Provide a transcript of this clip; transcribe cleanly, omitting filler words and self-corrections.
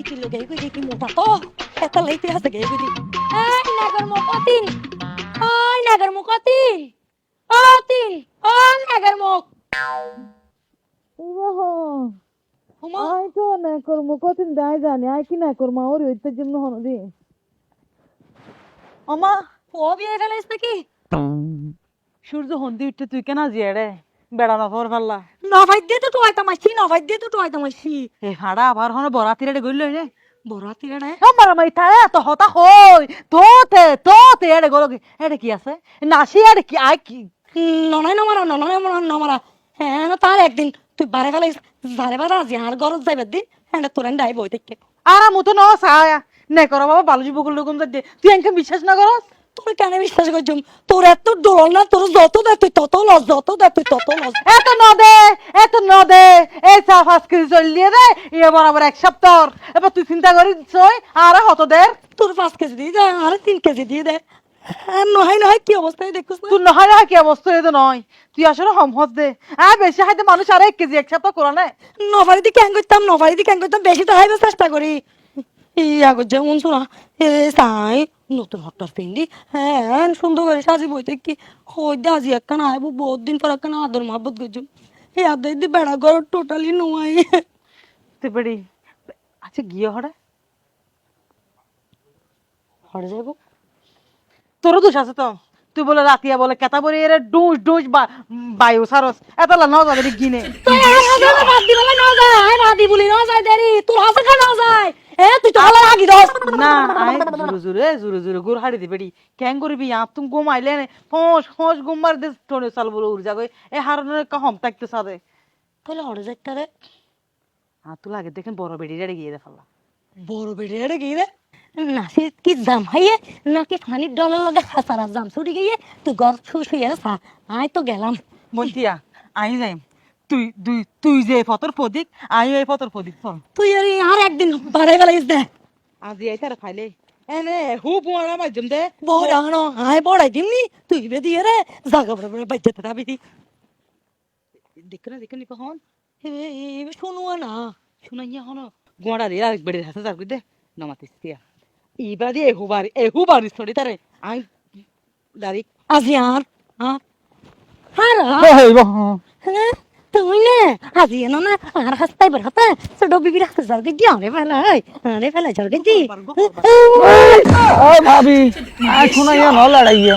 ইতি লগে কই কি মোটা তো এত লাইতে আছে গে কই এই নাগর মুকতিন ওই নাগর মুকতিন অতিন ও নাগর মুক ওমা আই তো না করবো কতদিন দায় জানি আই কি না করবো ওর হইতে জন্য হন দি ওমা ও বিয়ে গেলাইস নাকি সূর্য হন্দি উঠতে তুই কেন জিয়ে রে বেড়ানো পর পাল্লা নভাই দে তো টয়তা মাছি নভাই দে তো টয়তা মাছি এ হাড়া আবার হন বরাতিরে গইল রে বরাতি রে আমার মাইতা তো হতা হই তোতে এড়ে গলগে এড়ে কি আছে নাসি এড়ে কি আই কি ননাই নমারা হ্যাঁ না তার একদিন তুই বারে গেলাইস বারে বারে আজি আর গরজ যাইবার দিন হ্যাঁ তোরেন ডাই বই থেকে আর মুতো ন সায়া নে করো বাবা বালুজি বকুল লোকম দে তুই এনকে বিশ্বাস না করস তোর কেন বিশ্বাস করছুম তোর এত ডোল না তোর যত দে তুই তত লস যত দে তুই তত লস এত ন দে এই চা 5 কেজি চলিয়ে দে এ বরাবর এক সপ্তাহ এবার তুই চিন্তা করি ছয় আর হত দে তোর 5 কেজি দিয়ে দে আর 3 কেজি দিয়ে দে আর নয় কি অবস্থায় দেখছিস না তুই নহয় না কি অবস্থা এটা নয় তুই আসলে হমহত দে বেশি খাইতে মানুষ আর 1 কেজি এক সপ্তাহ করা নাই নবারিতে ক্যাং করতাম বেশি তো হাইবে চেষ্টা করি আগর যেমন শোনা এ সাই নতুন হট্টার পিন্ডি হ্যাঁ সুন্দর করে সাজি বইতে কি হই দে আজি একখানা আইব বহুত দিন পর একখানা আদর মহব্বত করছুম এই আদর দি বেড়া ঘর টোটালি নোয়াই তুই বেড়ি আচ্ছা গিয়ে হরে হরে যাবো তোর দোষ আছে তো তুই বলে রাতিয়া বলে কেতা বলে এর ডুস বায়ু সারস এত লা নাও যাবে গিনে তুই আর হাজার বাদ দি বলে না যায় বাদি বলি না যায় দেরি তোর হাসা খা না যায় এ তুই তো হালা লাগি দস না আই জুরে গুর হাড়ি দি বেড়ি কেন করবি আপ তুমি ঘুমাইলে ফোঁস ঘুম মার দে টোনে চাল বলে উড় যাবে এ হারনের কম থাকতে সাদে তাহলে হরে যাইতে রে তুই লাগে দেখেন বড় বেড়ি রেড়ে গিয়ে দে ফাল্লা বড় বেড়ে রে কি রে নাসি কি জাম হাইয়ে নাকি পানির ডলার লগে হাসারা জাম ছুটি গিয়ে তুই ঘর শুয়ে সা আই তো গেলাম বলতিয়া আই যাই তুই যে ফতর ফদিক আই এই ফতর ফদিক চল তুই আর একদিন বাড়াই বেলাইস দে আজি আই তার খাইলে এনে হু বুয়ারা মাধ্যম দে বড় আনো আই বড়াই দিমনি তুই বে দিয়ে রে জাগা বড় বড় বাইতে তাবি দি দেখনে কখন এ শুনো না শুনাইয়া হন গোড়া রে আর বেড়ে হাতে যার দে নমাতিস তিয়া ইবা দিয়ে এহুবারি ছড়ি তারে আই দাঁড়ি আজি আর আর হ্যাঁ তুই না আজি এনো না আর হাসতাই বড় হাতে ছোট বিবি রাখতে যাও কি আরে ফেলাই যাও কি ও ভাবি আই শুনাইয়া ন লড়াইয়া